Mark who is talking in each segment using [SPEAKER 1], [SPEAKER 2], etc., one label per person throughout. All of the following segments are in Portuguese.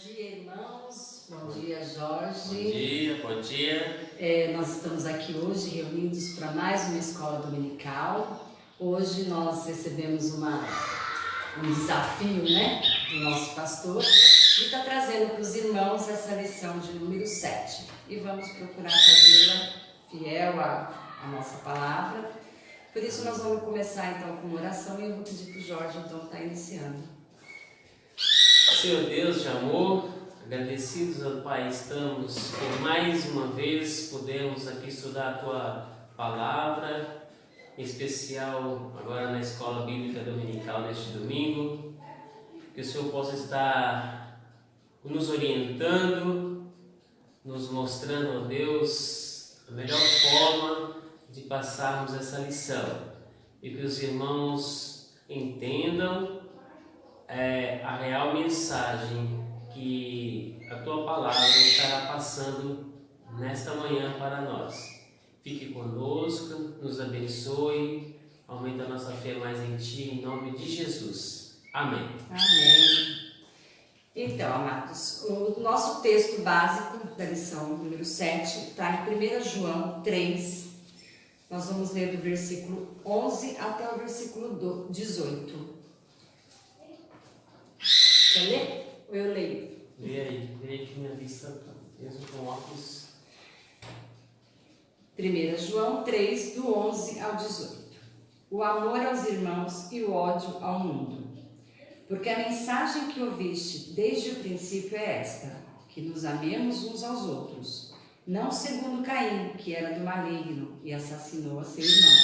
[SPEAKER 1] dia, irmãos. Bom dia, Jorge.
[SPEAKER 2] Bom dia.
[SPEAKER 1] Nós estamos aqui hoje reunidos para mais uma escola dominical. Hoje nós recebemos um desafio, do nosso pastor, e está trazendo para os irmãos essa lição de número 7. E vamos procurar fazê-la fiel à nossa palavra. Por isso nós vamos começar então com uma oração e eu vou pedir para o Jorge então estar iniciando.
[SPEAKER 2] Senhor Deus de amor, agradecidos ao Pai, estamos por mais uma vez, podemos aqui estudar a Tua Palavra, em especial agora na Escola Bíblica Dominical neste domingo, que o Senhor possa estar nos orientando, nos mostrando, ó Deus, a melhor forma de passarmos essa lição, e que os irmãos entendam a real mensagem que a Tua Palavra estará passando nesta manhã para nós. Fique conosco, nos abençoe, aumente a nossa fé mais em Ti, em nome de Jesus. Amém.
[SPEAKER 1] Amém. Então, amados, o nosso texto básico da lição número 7 está em 1 João 3. Nós vamos ler do versículo 11 até o versículo 18. Quer ler? Ou eu leio?
[SPEAKER 2] Leia que minha vista está mesmo com óculos.
[SPEAKER 1] 1 João 3, do 11 ao 18. O amor aos irmãos e o ódio ao mundo. Porque a mensagem que ouviste desde o princípio é esta, que nos amemos uns aos outros, não segundo Caim, que era do maligno e assassinou a seu irmão.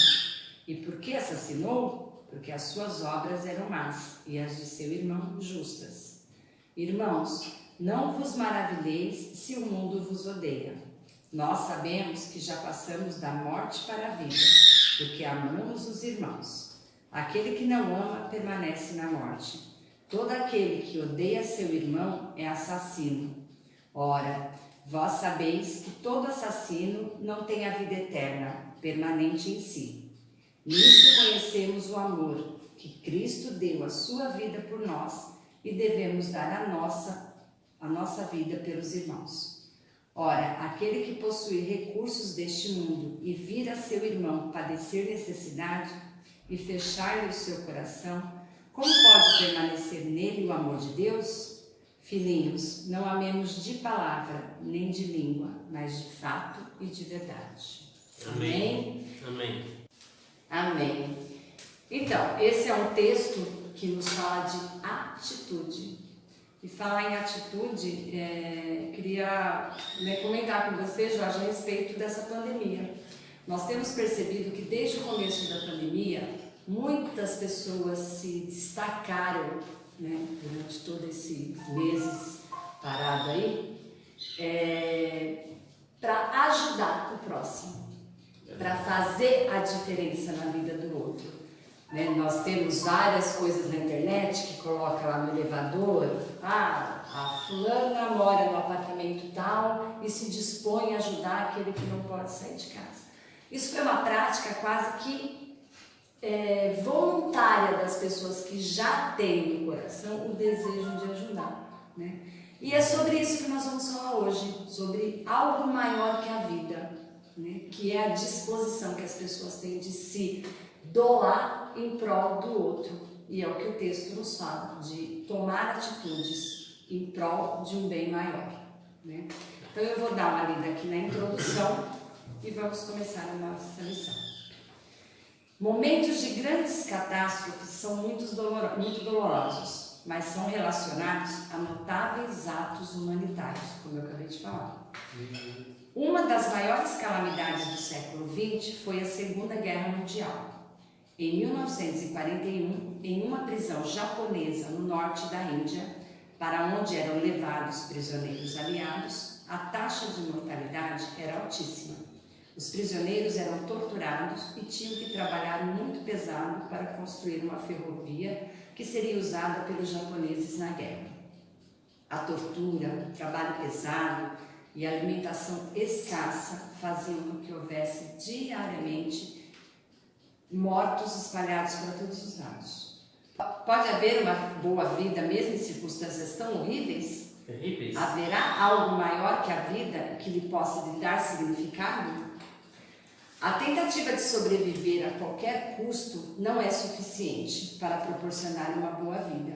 [SPEAKER 1] E por que assassinou? Porque as suas obras eram más e as de seu irmão justas. Irmãos, não vos maravilheis se o mundo vos odeia. Nós sabemos que já passamos da morte para a vida, porque amamos os irmãos. Aquele que não ama permanece na morte. Todo aquele que odeia seu irmão é assassino. Ora, vós sabeis que todo assassino não tem a vida eterna, permanente em si. Nisto conhecemos o amor, que Cristo deu a sua vida por nós e devemos dar a nossa vida pelos irmãos. Ora, aquele que possui recursos deste mundo e vir a seu irmão padecer necessidade e fechar-lhe o seu coração, como pode permanecer nele o amor de Deus? Filhinhos, não amemos de palavra nem de língua, mas de fato e de verdade. Amém?
[SPEAKER 2] Amém.
[SPEAKER 1] Amém. Então, esse é um texto que nos fala de atitude. E falar em atitude, queria comentar com você, Jorge, a respeito dessa pandemia. Nós temos percebido que desde o começo da pandemia, muitas pessoas se destacaram, durante todos esses meses parado aí, para ajudar o próximo, para fazer a diferença na vida do outro. Nós temos várias coisas na internet que coloca lá no elevador, a fulana mora no apartamento tal e se dispõe a ajudar aquele que não pode sair de casa. Isso foi uma prática quase que voluntária das pessoas que já têm no coração o desejo de ajudar. E é sobre isso que nós vamos falar hoje, sobre algo maior que a vida, que é a disposição que as pessoas têm de se doar em prol do outro. E é o que o texto nos fala, de tomar atitudes em prol de um bem maior. Então eu vou dar uma lida aqui na introdução e vamos começar a nossa lição. Momentos de grandes catástrofes são muito dolorosos, mas são relacionados a notáveis atos humanitários, como eu acabei de falar. Uma das maiores calamidades do século XX foi a Segunda Guerra Mundial. Em 1941, em uma prisão japonesa no norte da Índia, para onde eram levados prisioneiros aliados, a taxa de mortalidade era altíssima. Os prisioneiros eram torturados e tinham que trabalhar muito pesado para construir uma ferrovia que seria usada pelos japoneses na guerra. A tortura, o trabalho pesado e a alimentação escassa faziam com que houvesse diariamente mortos espalhados para todos os lados. Pode haver uma boa vida mesmo em circunstâncias tão horríveis?
[SPEAKER 2] terríveis.
[SPEAKER 1] Haverá algo maior que a vida que lhe possa lhe dar significado? A tentativa de sobreviver a qualquer custo não é suficiente para proporcionar uma boa vida,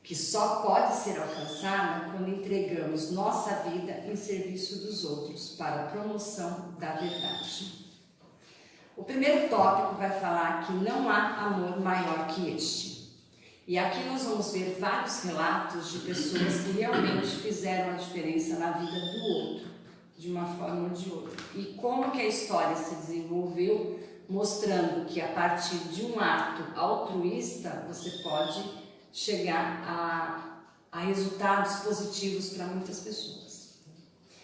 [SPEAKER 1] que só pode ser alcançada quando entregamos nossa vida em serviço dos outros para a promoção da verdade. O primeiro tópico vai falar que não há amor maior que este. E aqui nós vamos ver vários relatos de pessoas que realmente fizeram a diferença na vida do outro, de uma forma ou de outra. E como que a história se desenvolveu, mostrando que a partir de um ato altruísta você pode chegar a resultados positivos para muitas pessoas.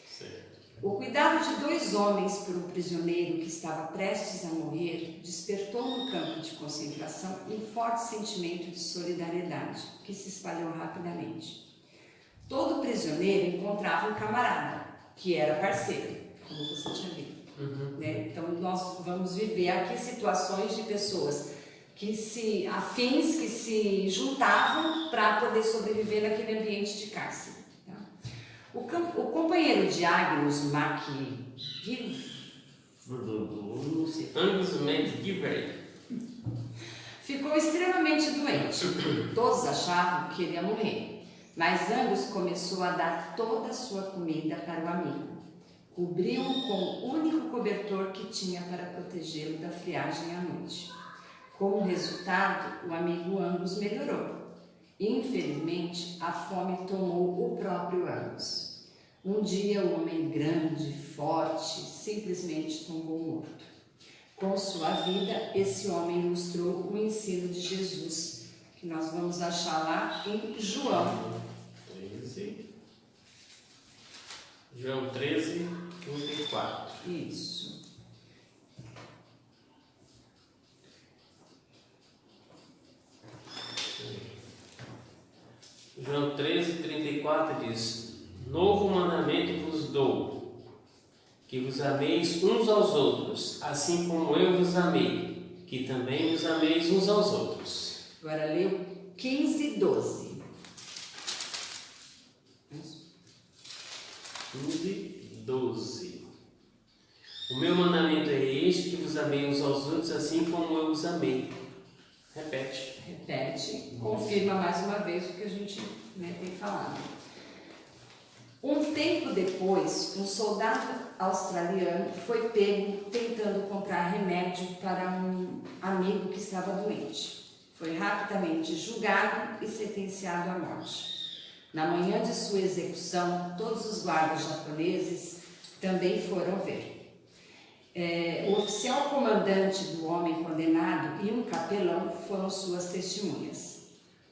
[SPEAKER 2] Certo.
[SPEAKER 1] O cuidado de 2 homens por um prisioneiro que estava prestes a morrer despertou no campo de concentração um forte sentimento de solidariedade que se espalhou rapidamente. Todo prisioneiro encontrava um camarada, que era parceiro, como você tinha visto. Né? Então nós vamos viver aqui situações de pessoas afins que se juntavam para poder sobreviver naquele ambiente de cárcere. Tá? O companheiro de Agnes,
[SPEAKER 2] Angus MacGillivray,
[SPEAKER 1] ficou extremamente doente. Todos achavam que ele ia morrer, mas Angus começou a dar toda a sua comida para o amigo. Cobriu-o com o único cobertor que tinha para protegê-lo da friagem à noite. Como resultado, o amigo Angus melhorou. Infelizmente, a fome tomou o próprio Angus. Um dia, o homem grande, forte, simplesmente tombou morto. Com sua vida, esse homem ilustrou o ensino de Jesus, que nós vamos achar lá em João
[SPEAKER 2] 13, 34.
[SPEAKER 1] Isso.
[SPEAKER 2] João 13, 34 diz: Novo mandamento vos dou, que vos ameis uns aos outros, assim como eu vos amei, que também vos ameis uns aos outros.
[SPEAKER 1] Agora leu 15, 12.
[SPEAKER 2] 15, 12. O meu mandamento é este, que vos amei uns aos outros, assim como eu os amei. Repete.
[SPEAKER 1] Repete, confirma mais uma vez o que a gente tem falado. Um tempo depois, um soldado australiano foi pego tentando comprar remédio para um amigo que estava doente. Foi rapidamente julgado e sentenciado à morte. Na manhã de sua execução, todos os guardas japoneses também foram ver. O oficial comandante do homem condenado e um capelão foram suas testemunhas.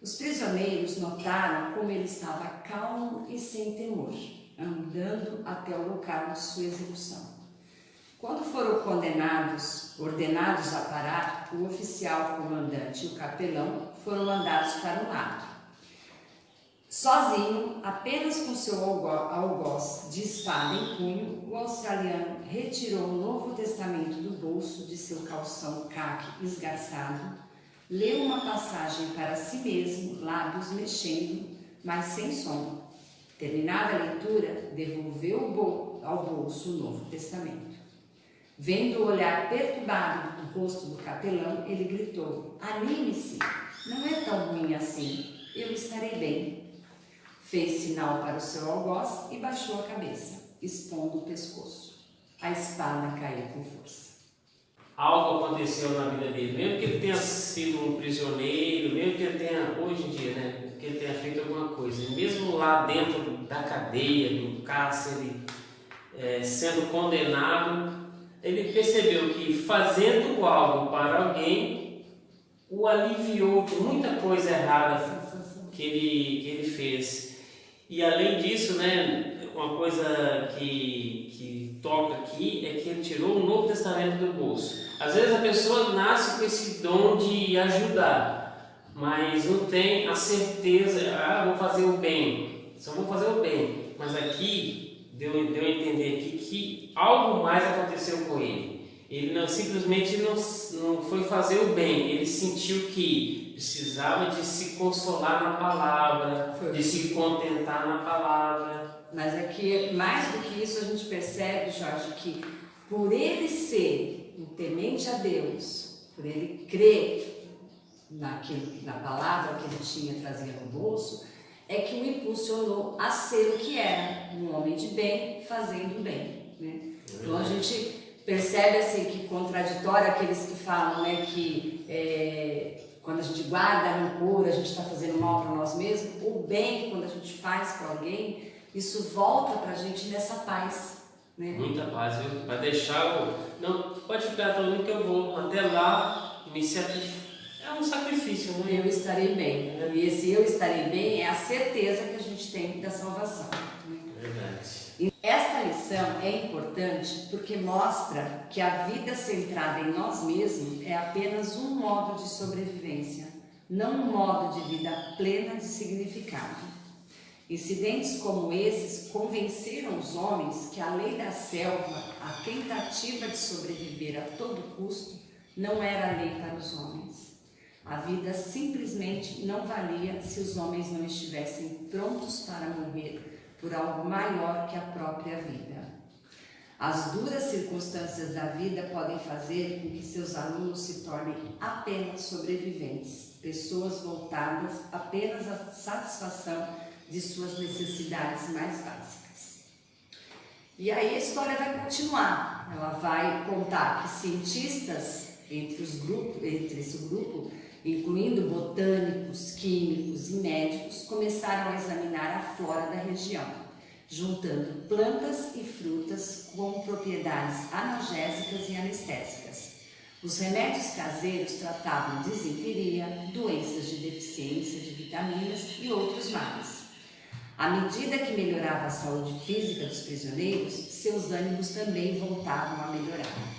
[SPEAKER 1] Os prisioneiros notaram como ele estava calmo e sem temor, andando até o local de sua execução. Quando foram ordenados a parar, o oficial comandante e o capelão foram mandados para um lado. Sozinho, apenas com seu algoz de espada em punho, o australiano retirou o Novo Testamento do bolso de seu calção caque esgarçado, leu uma passagem para si mesmo, lábios mexendo, mas sem som. Terminada a leitura, devolveu ao bolso o Novo Testamento. Vendo o olhar perturbado do rosto do capelão, ele gritou: "Anime-se, não é tão ruim assim, eu estarei bem." Fez sinal para o seu algoz e baixou a cabeça, expondo o pescoço. A espada caiu com força.
[SPEAKER 2] Algo aconteceu na vida dele, mesmo que ele tenha sido um prisioneiro, mesmo que ele tenha, hoje em dia, né, que ele tenha feito alguma coisa, mesmo lá dentro da cadeia, do cárcere, sendo condenado, ele percebeu que fazendo algo para alguém, o aliviou de muita coisa errada que ele fez. E além disso, né, uma coisa que toca aqui é que ele tirou o Novo Testamento do bolso. Às vezes a pessoa nasce com esse dom de ajudar, mas não tem a certeza, vou fazer o bem, só vou fazer o bem. Mas aqui, deu a entender aqui que algo mais aconteceu com ele. Ele não, simplesmente não foi fazer o bem, ele sentiu que precisava de se consolar na palavra, de se contentar na palavra.
[SPEAKER 1] Mas é que, mais do que isso, a gente percebe, Jorge, que por ele ser um temente a Deus, por ele crer na palavra que ele tinha trazido no bolso, é que o impulsionou a ser o que era, um homem de bem, fazendo bem, né? Então a gente percebe assim que contraditório aqueles que falam, né, que quando a gente guarda rancor, a gente está fazendo mal para nós mesmos. O bem, quando a gente faz para alguém, isso volta para a gente nessa paz, né?
[SPEAKER 2] Muita paz, viu? Vai deixar não, pode ficar todo que eu vou até lá me sacrificar. É um sacrifício, né?
[SPEAKER 1] Eu estarei bem. E esse eu estarei bem é a certeza que a gente tem da salvação, né?
[SPEAKER 2] Verdade.
[SPEAKER 1] E esta lição é importante porque mostra que a vida centrada em nós mesmos é apenas um modo de sobrevivência, não um modo de vida plena de significado. Incidentes como esses convenceram os homens que a lei da selva, a tentativa de sobreviver a todo custo, não era a lei para os homens. A vida simplesmente não valia se os homens não estivessem prontos para morrer por algo maior que a própria vida. As duras circunstâncias da vida podem fazer com que seus alunos se tornem apenas sobreviventes, pessoas voltadas apenas à satisfação de suas necessidades mais básicas. E aí a história vai continuar. Ela vai contar que cientistas entre esse grupo, incluindo botânicos, químicos e médicos, começaram a examinar a flora da região, juntando plantas e frutas com propriedades analgésicas e anestésicas. Os remédios caseiros tratavam disenteria, doenças de deficiência de vitaminas e outros males. À medida que melhorava a saúde física dos prisioneiros, seus ânimos também voltavam a melhorar.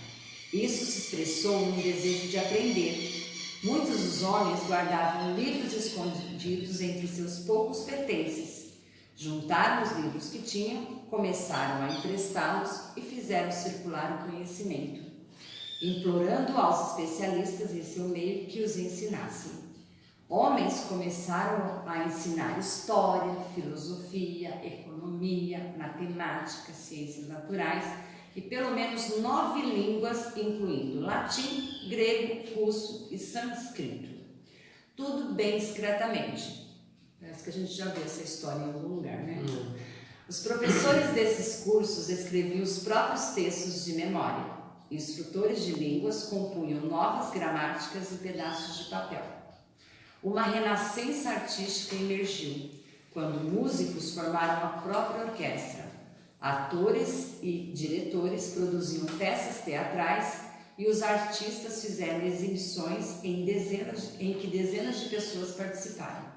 [SPEAKER 1] Isso se expressou num desejo de aprender. Muitos dos homens guardavam livros escondidos entre seus poucos pertences. Juntaram os livros que tinham, começaram a emprestá-los e fizeram circular o conhecimento, implorando aos especialistas em seu meio que os ensinassem. Homens começaram a ensinar história, filosofia, economia, matemática, ciências naturais e pelo menos 9 línguas, incluindo latim, grego, russo e sânscrito. Tudo bem discretamente. Parece que a gente já viu essa história em algum lugar, né? Os professores desses cursos escreviam os próprios textos de memória. Instrutores de línguas compunham novas gramáticas em pedaços de papel. Uma renascença artística emergiu, quando músicos formaram a própria orquestra. Atores e diretores produziam peças teatrais e os artistas fizeram exibições em que dezenas de pessoas participaram.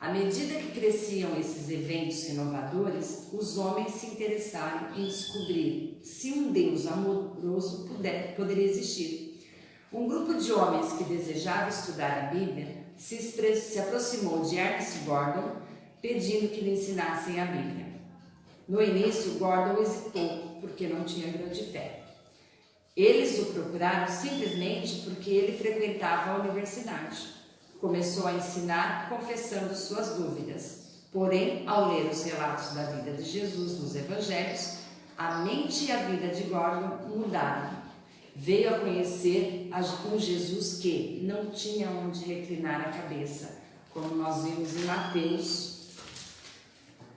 [SPEAKER 1] À medida que cresciam esses eventos renovadores, os homens se interessaram em descobrir se um Deus amoroso poderia existir. Um grupo de homens que desejava estudar a Bíblia se aproximou de Ernest Gordon, pedindo que lhe ensinassem a Bíblia. No início, Gordon hesitou, porque não tinha grande fé. Eles o procuraram simplesmente porque ele frequentava a universidade. Começou a ensinar, confessando suas dúvidas. Porém, ao ler os relatos da vida de Jesus nos evangelhos, a mente e a vida de Gordon mudaram. Veio a conhecer um Jesus que não tinha onde reclinar a cabeça, como nós vimos em Mateus.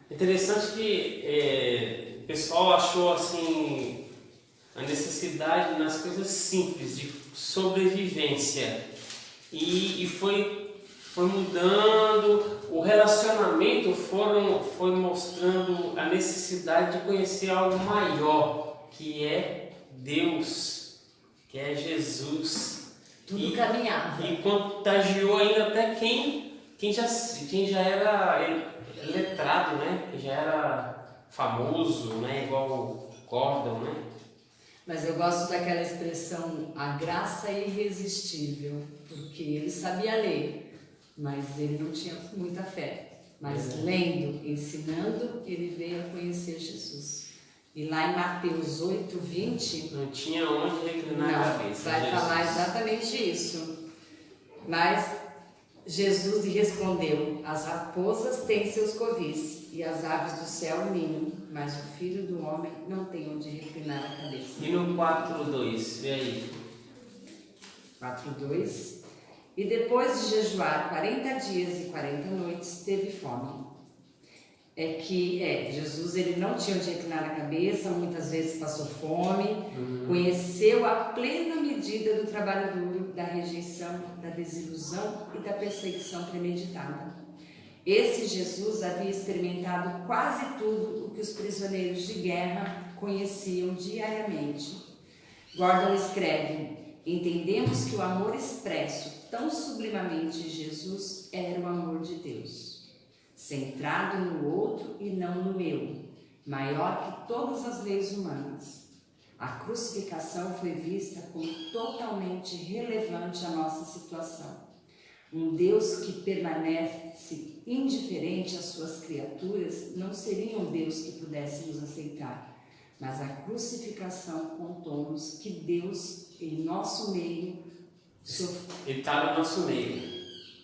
[SPEAKER 2] Interessante que o pessoal achou assim a necessidade nas coisas simples de sobrevivência e foi mudando, o relacionamento foi mostrando a necessidade de conhecer algo maior, que é Deus, que é Jesus.
[SPEAKER 1] Tudo caminhava.
[SPEAKER 2] E contagiou ainda até quem já era letrado, né? Que já era famoso, né? Igual o Gordon, né?
[SPEAKER 1] Mas eu gosto daquela expressão, a graça é irresistível, porque ele sabia ler, mas ele não tinha muita fé. Mas lendo, ensinando, ele veio a conhecer Jesus. E lá em Mateus 8:20,
[SPEAKER 2] não tinha onde reclinar a cabeça.
[SPEAKER 1] Vai falar exatamente isso. Mas Jesus lhe respondeu: as raposas têm seus covis e as aves do céu ninham, mas o Filho do Homem não tem onde reclinar a cabeça.
[SPEAKER 2] E no 4:2, vê aí.
[SPEAKER 1] 4:2. E depois de jejuar 40 dias e 40 noites, teve fome. Jesus ele não tinha onde reclinar a cabeça, muitas vezes passou fome, conheceu a plena medida do trabalho duro, da rejeição, da desilusão e da perseguição premeditada. Esse Jesus havia experimentado quase tudo o que os prisioneiros de guerra conheciam diariamente. Gordon escreve: entendemos que o amor expresso tão sublimamente em Jesus era o amor de Deus, centrado no outro e não no eu, maior que todas as leis humanas. A crucificação foi vista como totalmente relevante à nossa situação. Um Deus que permanece indiferente às suas criaturas não seria um Deus que pudéssemos aceitar, mas a crucificação contou-nos que Deus em nosso meio
[SPEAKER 2] Ele estava no nosso meio.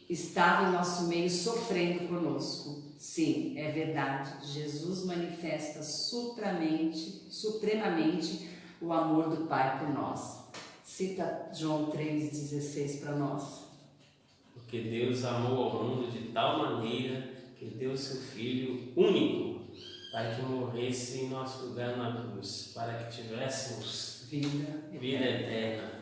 [SPEAKER 1] Estava em nosso meio sofrendo conosco. Sim, é verdade. Jesus manifesta supremamente o amor do Pai por nós. Cita João 3,16 para nós.
[SPEAKER 2] Porque Deus amou ao mundo de tal maneira que deu seu Filho único para que morresse em nosso lugar na cruz, para que tivéssemos vida eterna.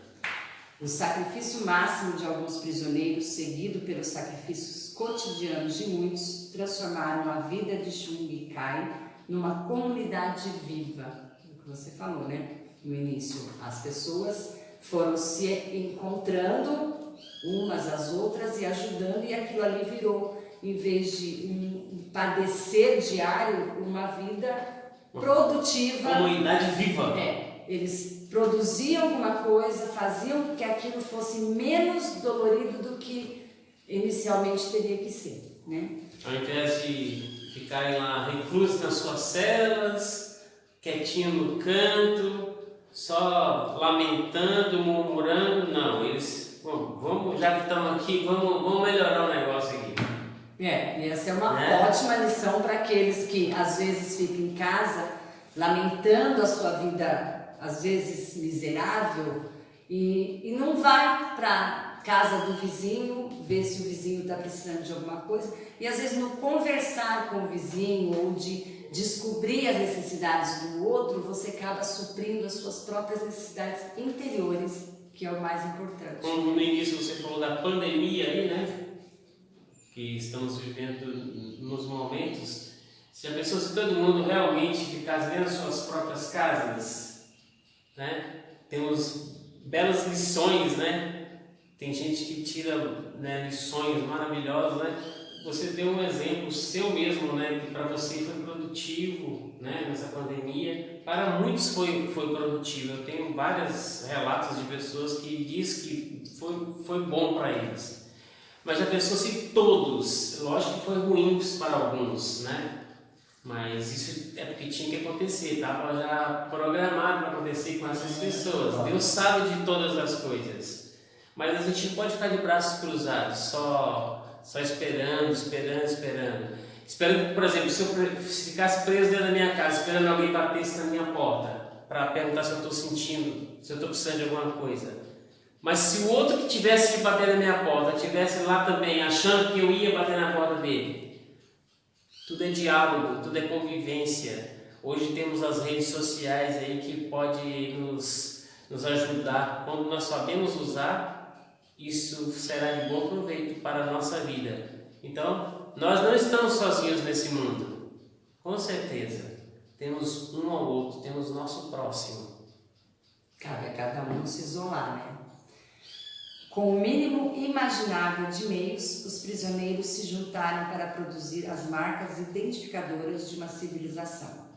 [SPEAKER 1] O sacrifício máximo de alguns prisioneiros, seguido pelos sacrifícios cotidianos de muitos, transformaram a vida de Chung Kai numa comunidade viva. O que você falou, né? No início, as pessoas foram se encontrando umas às outras e ajudando, e aquilo ali virou, em vez de um padecer diário, uma vida produtiva.
[SPEAKER 2] Comunidade viva.
[SPEAKER 1] Eles produziam alguma coisa, faziam que aquilo fosse menos dolorido do que inicialmente teria que ser, né?
[SPEAKER 2] Ao invés de ficarem lá reclusos nas suas celas, quietinho no canto, só lamentando, murmurando, não, eles, vamos, já que estamos aqui, vamos melhorar o negócio aqui.
[SPEAKER 1] E essa é uma ótima lição para aqueles que às vezes ficam em casa lamentando a sua vida, às vezes miserável, e não vai para casa do vizinho ver se o vizinho está precisando de alguma coisa, e às vezes no conversar com o vizinho ou de descobrir as necessidades do outro, você acaba suprindo as suas próprias necessidades interiores, que é o mais importante.
[SPEAKER 2] Como no início você falou da pandemia aí, né? Que estamos vivendo nos momentos. Se a pessoa, se todo mundo realmente ficasse dentro das suas próprias casas, né? Temos belas lições, né? Tem gente que tira, né, lições maravilhosas, né? Você deu um exemplo seu mesmo, né? Que para você foi produtivo, né? Nessa pandemia. Para muitos foi produtivo. Eu tenho vários relatos de pessoas que diz que foi bom para eles. Mas já pensou se todos? Lógico que foi ruim para alguns, né? Mas isso é porque tinha que acontecer, estava já programado para acontecer com essas pessoas. Deus sabe de todas as coisas. Mas a gente não pode ficar de braços cruzados, só esperando. Esperando, por exemplo, se eu ficasse preso dentro da minha casa, esperando alguém batesse na minha porta, para perguntar se eu estou sentindo, se eu estou precisando de alguma coisa. Mas se o outro que tivesse que bater na minha porta, estivesse lá também, achando que eu ia bater na porta dele, tudo é diálogo, tudo é convivência. Hoje temos as redes sociais aí que pode nos ajudar. Quando nós sabemos usar, isso será de bom proveito para a nossa vida. Então, nós não estamos sozinhos nesse mundo. Com certeza. Temos um ao outro, temos o nosso próximo.
[SPEAKER 1] Cabe a cada um se isolar, né? Com o mínimo imaginável de meios, os prisioneiros se juntaram para produzir as marcas identificadoras de uma civilização.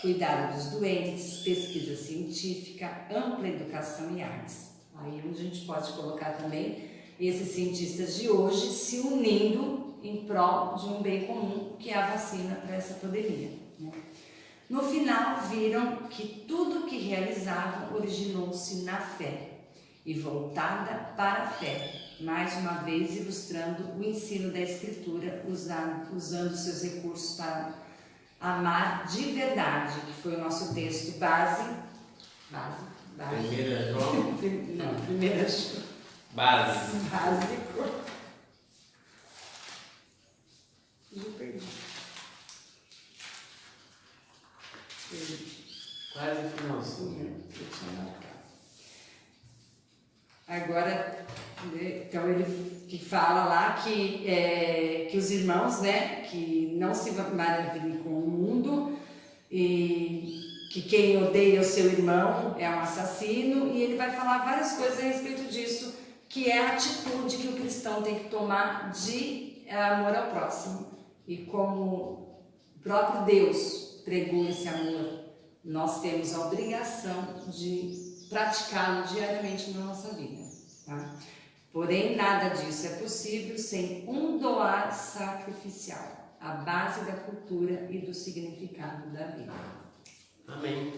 [SPEAKER 1] Cuidado dos doentes, pesquisa científica, ampla educação e artes. Aí onde a gente pode colocar também esses cientistas de hoje se unindo em prol de um bem comum, que é a vacina para essa pandemia, né? No final, viram que tudo o que realizavam originou-se na fé e voltada para a fé, mais uma vez ilustrando o ensino da Escritura, usando seus recursos para amar de verdade, que foi o nosso texto base.
[SPEAKER 2] Primeira João?
[SPEAKER 1] Não, primeira João. Básico.
[SPEAKER 2] Quase finalzinho.
[SPEAKER 1] Agora, então ele que fala lá que os irmãos, né, que não se maravilhem com o mundo e que quem odeia o seu irmão é um assassino, e ele vai falar várias coisas a respeito disso, que é a atitude que o cristão tem que tomar de amor ao próximo. E como o próprio Deus pregou esse amor, nós temos a obrigação de praticá-lo diariamente na nossa vida. Tá? Porém, nada disso é possível sem um doar sacrificial, a base da cultura e do significado da vida.
[SPEAKER 2] Amém.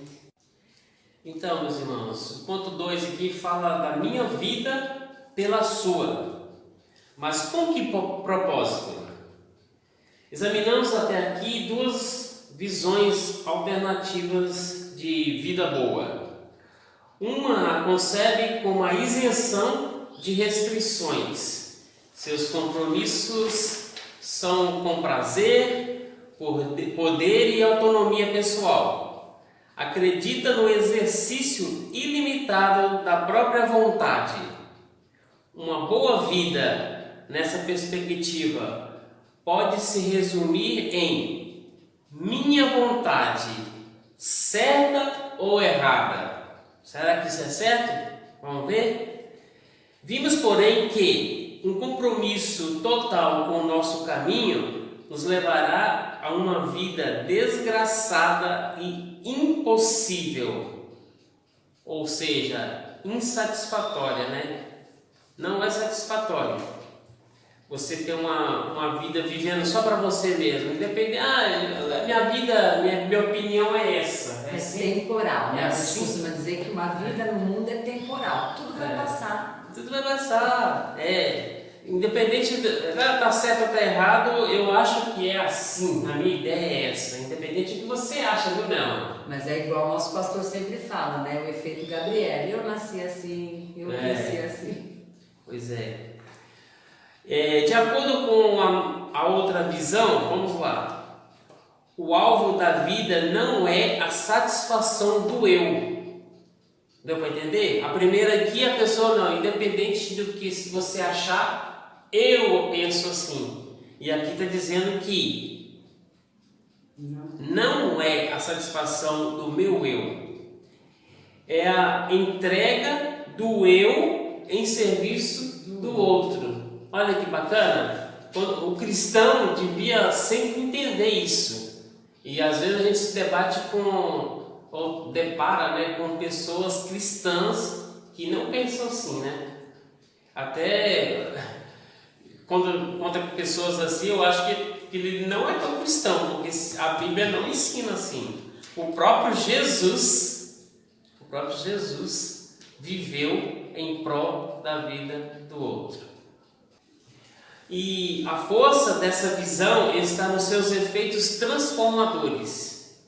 [SPEAKER 2] Então, meus irmãos, o ponto 2 aqui fala da minha vida pela sua. Mas com que propósito? Examinamos até aqui duas visões alternativas de vida boa. Uma a concebe como a isenção de restrições. Seus compromissos são com prazer, poder e autonomia pessoal. Acredita no exercício ilimitado da própria vontade. Uma boa vida, nessa perspectiva, pode se resumir em minha vontade, certa ou errada? Será que isso é certo? Vamos ver? Vimos, porém, que um compromisso total com o nosso caminho nos levará a uma vida desgraçada e impossível, ou seja, insatisfatória, né? Não é satisfatório você ter uma vida vivendo só para você mesmo, independente, minha opinião é essa.
[SPEAKER 1] É temporal, né?
[SPEAKER 2] Assim.
[SPEAKER 1] A gente costuma dizer que uma vida no mundo é temporal, tudo vai passar.
[SPEAKER 2] Tudo vai passar, independente, tá certo ou tá errado, eu acho que é assim, a minha ideia é essa, independente do que você acha, viu, não?
[SPEAKER 1] Mas é igual o nosso pastor sempre fala, né? O efeito Gabriel, eu nasci assim, eu cresci assim.
[SPEAKER 2] Pois é. De acordo com a outra visão, vamos lá. O alvo da vida não é a satisfação do eu. Deu para entender? A primeira aqui, a pessoa não, independente do que você achar, eu penso assim. E aqui está dizendo que não é a satisfação do meu eu. É a entrega do eu em serviço do outro. Olha que bacana, o cristão devia sempre entender isso. E às vezes a gente se debate ou depara, né, com pessoas cristãs que não pensam assim, né? Até quando conta com pessoas assim, eu acho que ele não é tão cristão, porque a Bíblia não ensina assim. O próprio Jesus viveu em prol da vida do outro. E a força dessa visão está nos seus efeitos transformadores.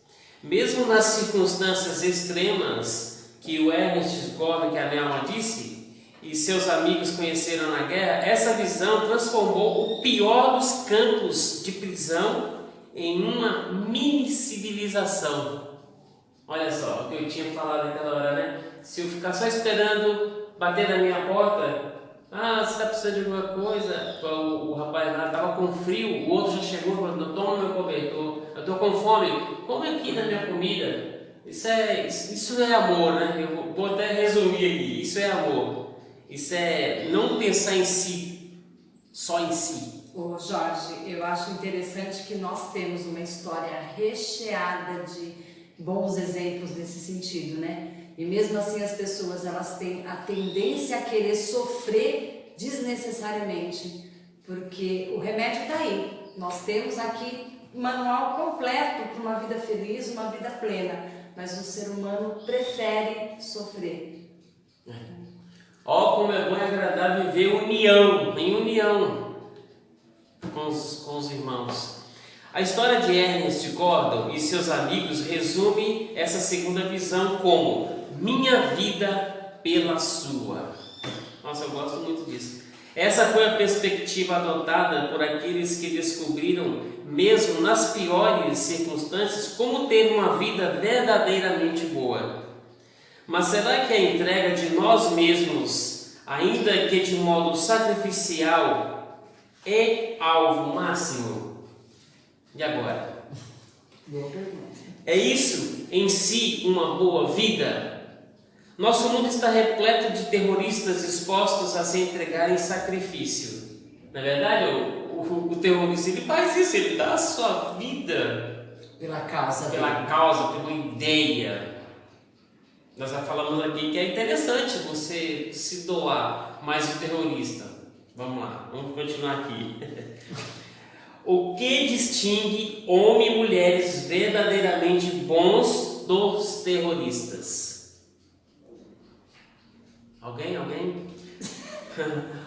[SPEAKER 2] Mesmo nas circunstâncias extremas que o Ernest Gordon, que a Nelma disse, e seus amigos conheceram na guerra, essa visão transformou o pior dos campos de prisão em uma mini civilização. Olha só o que eu tinha falado naquela hora, né? Se eu ficar só esperando bater na minha porta, você está precisando de alguma coisa? O rapaz lá estava com frio, o outro já chegou e falou, toma meu cobertor, eu estou com fome, come aqui na minha comida. Isso é amor, né? Eu vou até resumir aqui, isso é amor. Isso é não pensar em si, só em si.
[SPEAKER 1] Ô Jorge, eu acho interessante que nós temos uma história recheada de bons exemplos nesse sentido, né? E mesmo assim as pessoas elas têm a tendência a querer sofrer desnecessariamente, porque o remédio está aí. Nós temos aqui manual completo para uma vida feliz, uma vida plena, mas o ser humano prefere sofrer.
[SPEAKER 2] Ó, como é bom e agradável viver em união com os irmãos. A história de Ernest Gordon e seus amigos resume essa segunda visão como minha vida pela sua. Nossa, eu gosto muito disso. Essa foi a perspectiva adotada por aqueles que descobriram, mesmo nas piores circunstâncias, como ter uma vida verdadeiramente boa. Mas será que a entrega de nós mesmos, ainda que de modo sacrificial, é alvo máximo? E agora?
[SPEAKER 1] Boa pergunta.
[SPEAKER 2] É isso em si uma boa vida? Nosso mundo está repleto de terroristas dispostos a se entregar em sacrifício. Na verdade, o terrorista ele faz isso, ele dá a sua vida
[SPEAKER 1] Pela causa,
[SPEAKER 2] pela ideia. Nós já falamos aqui que é interessante você se doar, mas o terrorista. Vamos lá, vamos continuar aqui. O que distingue homens e mulheres verdadeiramente bons dos terroristas? Alguém?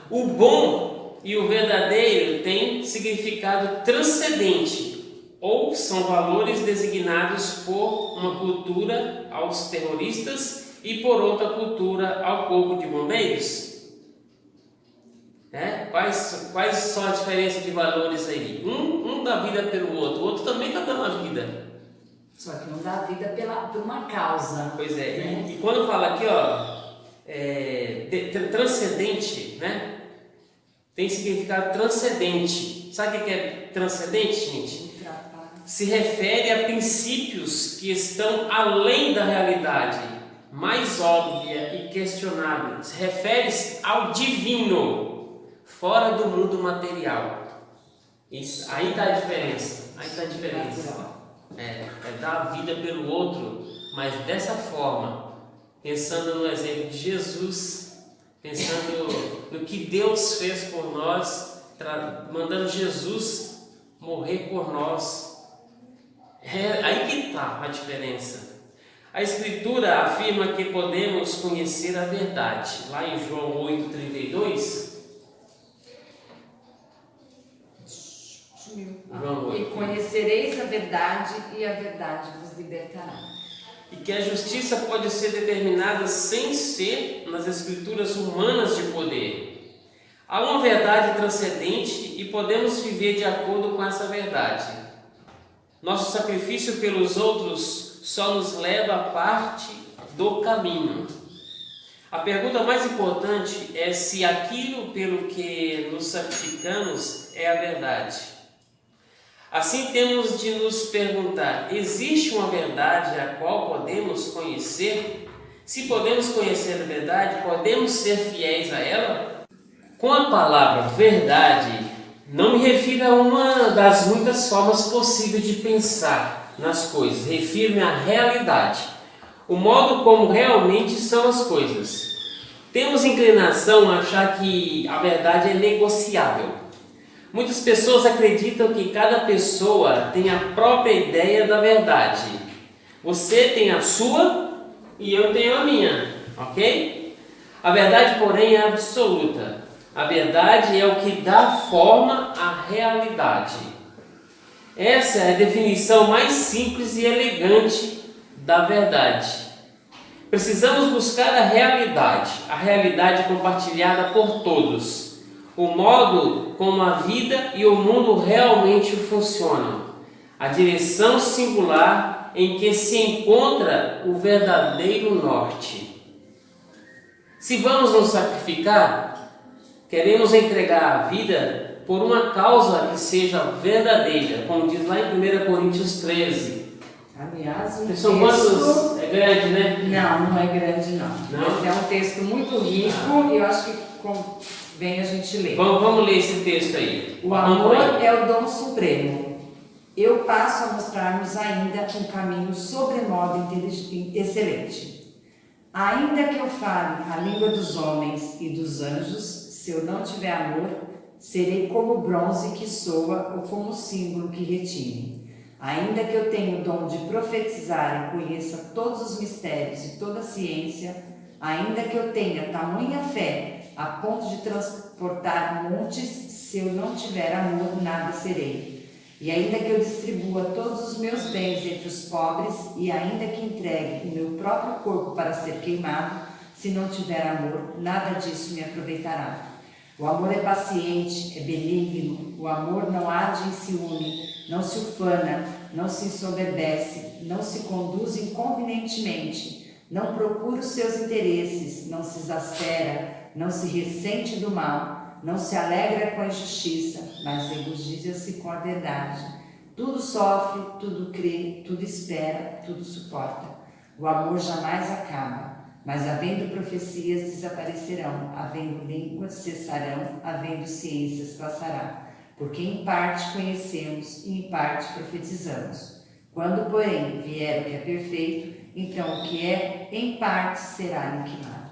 [SPEAKER 2] O bom e o verdadeiro têm significado transcendente, ou são valores designados por uma cultura aos terroristas e por outra cultura ao corpo de bombeiros. Quais são a diferença de valores aí? Um dá vida pelo outro, o outro também está dando a vida.
[SPEAKER 1] Só que não dá vida por uma causa.
[SPEAKER 2] Pois é,
[SPEAKER 1] né?
[SPEAKER 2] e quando fala aqui, transcendente, né? Tem significado transcendente. Sabe o que é transcendente, gente? Se refere a princípios que estão além da realidade, mais óbvia e questionável. Se refere-se ao divino, fora do mundo material. Isso, aí está a diferença. É dar a vida pelo outro, mas dessa forma, pensando no exemplo de Jesus, pensando no que Deus fez por nós, mandando Jesus morrer por nós. É aí que está a diferença. A Escritura afirma que podemos conhecer a verdade. Lá em João 8,32.
[SPEAKER 1] E conhecereis a verdade, e a verdade vos libertará.
[SPEAKER 2] E que a justiça pode ser determinada sem ser nas escrituras humanas de poder. Há uma verdade transcendente e podemos viver de acordo com essa verdade. Nosso sacrifício pelos outros só nos leva a parte do caminho. A pergunta mais importante é se aquilo pelo que nos sacrificamos é a verdade. Assim temos de nos perguntar, existe uma verdade a qual podemos conhecer? Se podemos conhecer a verdade, podemos ser fiéis a ela? Com a palavra verdade, não me refiro a uma das muitas formas possíveis de pensar nas coisas. Refiro-me à realidade, o modo como realmente são as coisas. Temos inclinação a achar que a verdade é negociável. Muitas pessoas acreditam que cada pessoa tem a própria ideia da verdade. Você tem a sua e eu tenho a minha, ok? A verdade, porém, é absoluta. A verdade é o que dá forma à realidade. Essa é a definição mais simples e elegante da verdade. Precisamos buscar a realidade compartilhada por todos. O modo como a vida e o mundo realmente funcionam, a direção singular em que se encontra o verdadeiro norte. Se vamos nos sacrificar, queremos entregar a vida por uma causa que seja verdadeira, como diz lá em 1 Coríntios 13.
[SPEAKER 1] Aliás, um
[SPEAKER 2] São quantos? É grande, né?
[SPEAKER 1] Não é grande não. Mas é um texto muito rico e eu acho que vem a gente ler.
[SPEAKER 2] Vamos ler esse texto aí.
[SPEAKER 1] O amor é o dom supremo. Eu passo a mostrar-nos ainda um caminho sobremodo excelente. Ainda que eu fale a língua dos homens e dos anjos, se eu não tiver amor, Serei como bronze que soa ou como símbolo que retine. Ainda que eu tenha o dom de profetizar e conheça todos os mistérios e toda a ciência, ainda que eu tenha tamanha fé a ponto de transportar montes, se eu não tiver amor, nada serei. E ainda que eu distribua todos os meus bens entre os pobres, e ainda que entregue o meu próprio corpo para ser queimado, se não tiver amor, nada disso me aproveitará. O amor é paciente, é benigno, o amor não arde em ciúme, não se ufana, não se ensoberbece, não se conduz inconvenientemente, não procura os seus interesses, não se exaspera, não se ressente do mal, não se alegra com a injustiça, mas regozija-se com a verdade. Tudo sofre, tudo crê, tudo espera, tudo suporta. O amor jamais acaba, mas havendo profecias desaparecerão, havendo línguas cessarão, havendo ciências passará. Porque em parte conhecemos e em parte profetizamos. Quando, porém, vier o que é perfeito, então o que é em parte será aniquilado.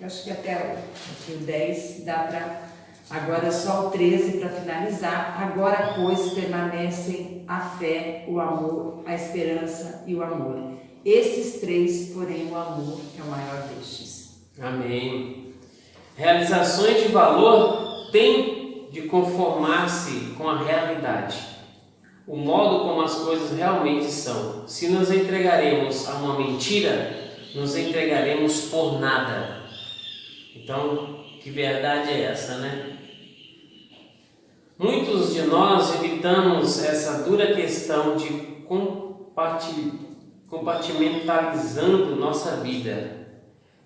[SPEAKER 1] Eu acho que até o 10 dá para... Agora só o 13 para finalizar. Agora, pois, permanecem a fé, o amor, a esperança e o amor. Esses três, porém, o amor é o maior destes.
[SPEAKER 2] Amém. Realizações de valor têm de conformar-se com a realidade, o modo como as coisas realmente são. Se nos entregaremos a uma mentira, nos entregaremos por nada. Então, que verdade é essa, né? Muitos de nós evitamos essa dura questão de compartimentalizando nossa vida.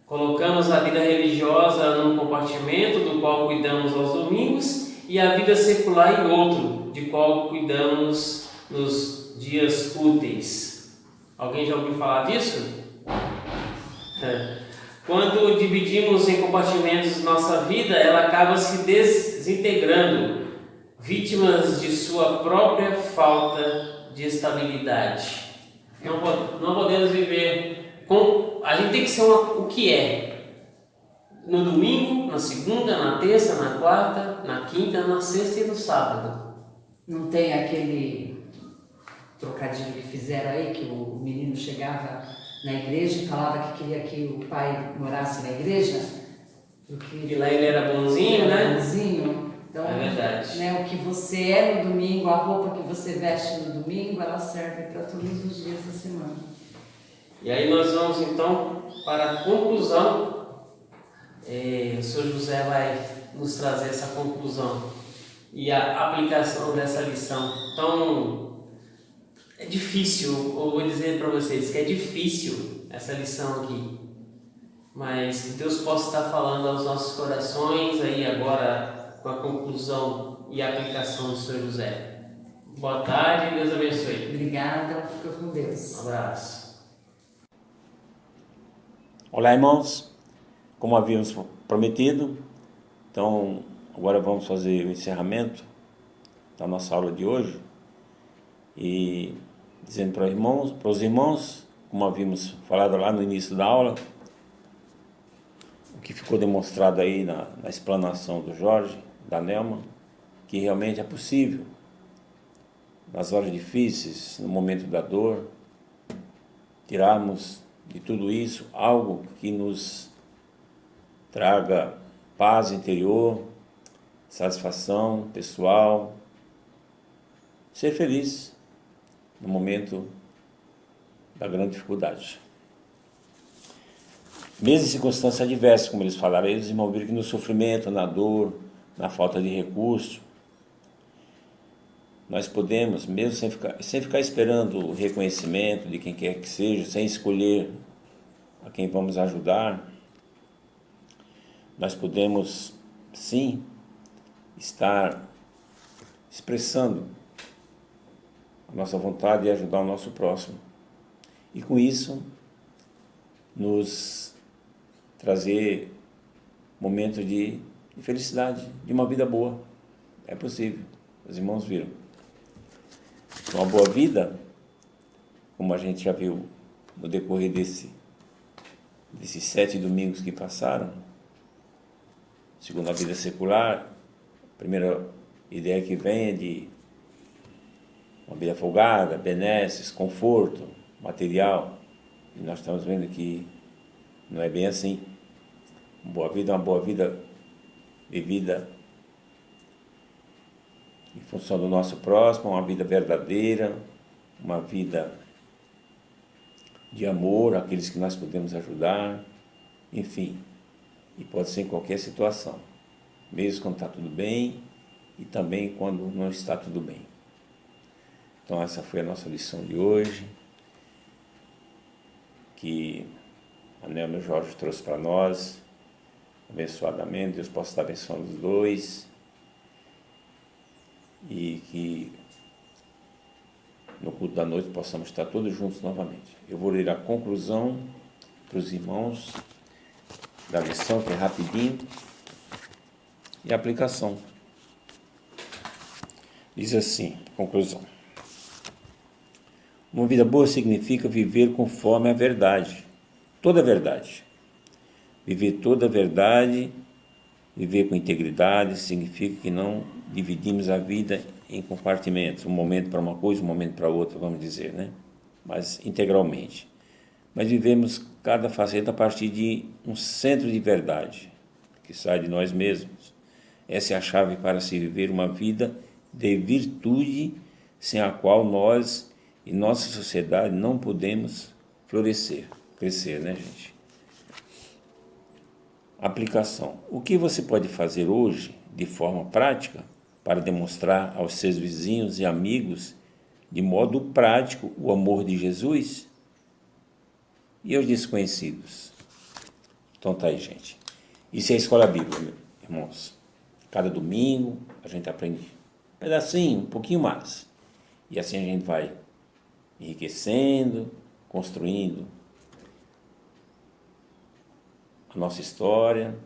[SPEAKER 2] Colocamos a vida religiosa num compartimento do qual cuidamos aos domingos e a vida secular em outro, de qual cuidamos nos dias úteis. Alguém já ouviu falar disso? Quando dividimos em compartimentos nossa vida, ela acaba se desintegrando, vítimas de sua própria falta de estabilidade. Não podemos viver com... A gente tem que ser o que é. No domingo, na segunda, na terça, na quarta, na quinta, na sexta e no sábado.
[SPEAKER 1] Não tem aquele trocadilho que fizeram aí, que o menino chegava na igreja e falava que queria que o pai morasse na igreja? Porque
[SPEAKER 2] e lá ele era bonzinho, né?
[SPEAKER 1] Bonzinho. Então,
[SPEAKER 2] é verdade.
[SPEAKER 1] Né, o que você é no domingo, a roupa que você veste no domingo, ela serve para todos os dias da semana.
[SPEAKER 2] E aí nós vamos então para a conclusão. O Sr. José vai nos trazer essa conclusão e a aplicação dessa lição. Então, é difícil, eu vou dizer para vocês que é difícil essa lição aqui. Mas que Deus possa estar falando aos nossos corações aí agora com a conclusão e a aplicação do Sr. José. Boa tarde e Deus abençoe.
[SPEAKER 1] Obrigada, fica com Deus.
[SPEAKER 2] Um abraço.
[SPEAKER 3] Olá, irmãos. Como havíamos prometido, então agora vamos fazer o encerramento da nossa aula de hoje e dizendo para os irmãos, como havíamos falado lá no início da aula, o que ficou demonstrado aí na explanação do Jorge, da Nelma, que realmente é possível, nas horas difíceis, no momento da dor, tirarmos de tudo isso algo que nos traga paz interior, satisfação pessoal, ser feliz no momento da grande dificuldade. Mesmo em circunstâncias adversas, como eles falaram, eles irmãos viram que no sofrimento, na dor, na falta de recurso, nós podemos, mesmo sem ficar esperando o reconhecimento de quem quer que seja, sem escolher a quem vamos ajudar, nós podemos, sim, estar expressando a nossa vontade de ajudar o nosso próximo. E com isso, nos trazer momentos de felicidade, de uma vida boa. É possível, os irmãos viram. Uma boa vida, como a gente já viu no decorrer desses 7 domingos que passaram, segundo a vida secular, primeira ideia que vem é de uma vida folgada, benesses, conforto, material. E nós estamos vendo que não é bem assim. Uma boa vida é uma boa vida vivida em função do nosso próximo, uma vida verdadeira, uma vida de amor àqueles que nós podemos ajudar, enfim. E pode ser em qualquer situação, mesmo quando está tudo bem e também quando não está tudo bem. Então essa foi a nossa lição de hoje, que a Nelma e o Jorge trouxe para nós, abençoadamente. Deus possa estar abençoando os dois e que no culto da noite possamos estar todos juntos novamente. Eu vou ler a conclusão para os irmãos da lição, que é rapidinho, e a aplicação. Diz assim, conclusão. Uma vida boa significa viver conforme a verdade, toda a verdade. Viver toda a verdade, viver com integridade, significa que não dividimos a vida em compartimentos, um momento para uma coisa, um momento para outra, vamos dizer, né? Mas integralmente. Mas vivemos cada faceta a partir de um centro de verdade, que sai de nós mesmos. Essa é a chave para se viver uma vida de virtude, sem a qual nós e nossa sociedade não podemos florescer, crescer, né, gente? Aplicação. O que você pode fazer hoje, de forma prática, para demonstrar aos seus vizinhos e amigos, de modo prático, o amor de Jesus? E aos desconhecidos? Então tá aí, gente. Isso é a escola bíblica, irmãos. Cada domingo a gente aprende um pedacinho, um pouquinho mais. E assim a gente vai enriquecendo, construindo a nossa história,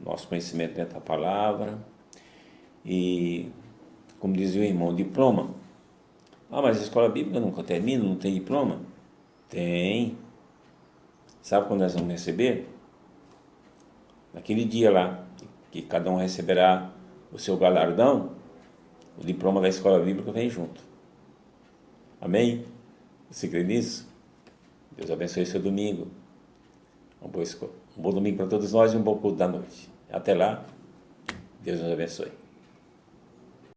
[SPEAKER 3] nosso conhecimento dentro da palavra. E, como dizia o irmão, diploma. Ah, mas a escola bíblica nunca termina, não tem diploma? Tem. Sabe quando nós vamos receber? Naquele dia lá, que cada um receberá o seu galardão, o diploma da escola bíblica vem junto. Amém? Você crê nisso? Deus abençoe seu domingo. Um bom domingo para todos nós e um bom culto da noite. Até lá, Deus nos abençoe.